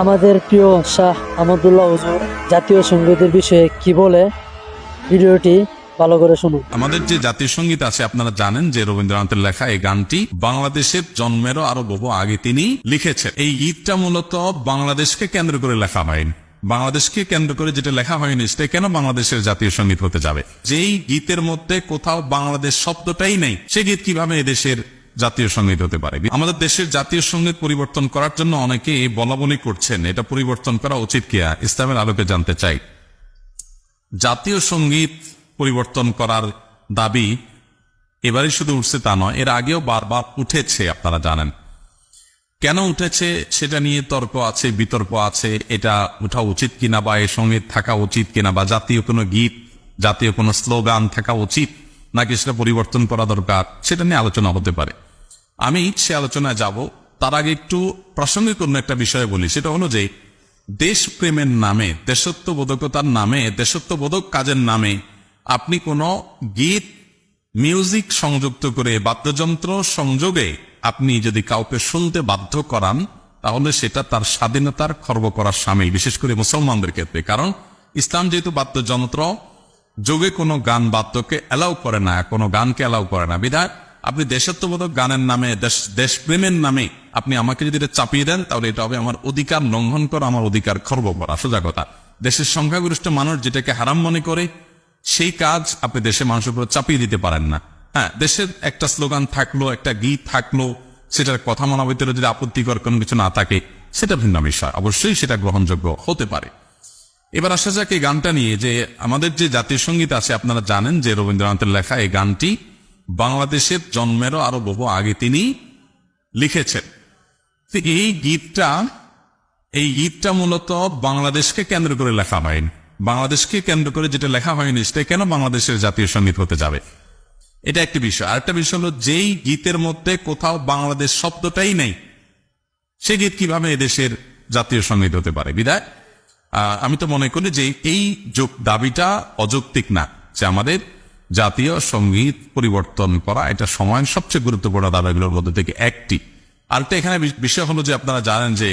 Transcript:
আমাদের প্রিয় শাহ আহমদুল্লাহ হুজুর জাতীয় সঙ্গীতের বিষয়ে কি বলে, ভিডিওটি ভালো করে শুনুন। আমাদের যে জাতীয় সঙ্গীত আছে আপনারা জানেন যে রবীন্দ্রনাথের লেখা এই গানটি বাংলাদেশের জন্মেরও আরো বহু আগে তিনি লিখেছেন। এই গীতটা মূলত বাংলাদেশকে কেন্দ্র করে লেখা হয়নি। বাংলাদেশকে কেন্দ্র করে যেটা লেখা হয়নি সেটা কেন বাংলাদেশের জাতীয় সঙ্গীত হতে যাবে? যেই গীতের মধ্যে কোথাও বাংলাদেশ শব্দটাই নেই, সে গীত কিভাবে এদেশের জাতীয় সঙ্গীত হতে পারে? আমাদের দেশের জাতীয় সঙ্গীত পরিবর্তন করার জন্য অনেকে বলা বলি করছেন, এটা পরিবর্তন করা উচিত কিনা ইসলামের আলোকে জানতে চাই। জাতীয় সঙ্গীত পরিবর্তন করার দাবি এবারই শুধু উঠছে তা নয়, এর আগেও বারবার উঠেছে, আপনারা জানেন। কেন উঠেছে সেটা নিয়ে তর্ক আছে, বিতর্ক আছে, এটা উঠা উচিত কিনা বা এই সঙ্গীত থাকা উচিত কিনা, বা জাতীয় কোনো গীত, জাতীয় কোনো স্লোগান থাকা উচিত নাকি সেটা পরিবর্তন করা দরকার, সেটা নিয়ে আলোচনা হতে পারে। আমি সে আলোচনায় যাব, তার আগে একটু প্রাসঙ্গিক অন্য একটা বিষয় বলি। সেটা হলো যে দেশপ্রেমের নামে, দেশত্ববোধকতার নামে, দেশত্ববোধক কাজের নামে আপনি কোনো গীত, মিউজিক সংযুক্ত করে, বাদ্যযন্ত্র সংযোগে আপনি যদি কাউকে শুনতে বাধ্য করান, তাহলে সেটা তার স্বাধীনতার খর্ব করার সামিল, বিশেষ করে মুসলমানদের ক্ষেত্রে। কারণ ইসলাম যেহেতু বাদ্যযন্ত্র যোগে কোনো গান বাদ্যকে অ্যালাউ করে না, কোনো গানকে অ্যালাউ করে না, বিধায় আপনি দেশত্ববোধক গানের নামে, দেশপ্রেমের নামে আপনি আমাকে যদি এটা চাপিয়ে দেন, তাহলে এটা হবে আমার অধিকার লঙ্ঘন করা, আমার অধিকার খর্ব করা। সোজা কথা, দেশের সংখ্যাগরিষ্ঠ মানুষ যেটাকে হারাম মনে করে সেই কাজ আপনি দেশের মানুষের উপর চাপিয়ে দিতে পারেন না। হ্যাঁ, দেশের একটা স্লোগান থাকলো, একটা গীত থাকলো, সেটার কথা মানার ভিতরে যদি আপত্তিকর কোনো কিছু না থাকে, সেটা ভিন্ন বিষয়, অবশ্যই সেটা গ্রহণযোগ্য হতে পারে। এবার আসা যাক এই গানটা নিয়ে, যে আমাদের যে জাতীয় সঙ্গীত আছে আপনারা জানেন যে রবীন্দ্রনাথের লেখা এই গানটি বাংলাদেশের জন্মেরও আরো বহু আগে তিনি লিখেছেন। এই গীতটা মূলত বাংলাদেশকে কেন্দ্র করে লেখা হয়নি। বাংলাদেশকে কেন্দ্র করে যেটা লেখা হয়নি সেটা কেন বাংলাদেশের জাতীয় সঙ্গীত হতে যাবে? এটা একটি বিষয়। আরেকটা বিষয় হলো, যেই গীতের মধ্যে কোথাও বাংলাদেশ শব্দটাই নেই, সে গীত কিভাবে এদেশের জাতীয় সঙ্গীত হতে পারে? বিধায় আমি তো মনে করি যে এই দাবিটা অযৌক্তিক না, যে আমাদের জাতীয় সঙ্গীত পরিবর্তন করা এটা সময়ের সবচেয়ে গুরুত্বপূর্ণ দাবিগুলোর মধ্যে থেকে একটি। আরেকটা এখানে বিষয় হলো যে আপনারা জানেন যে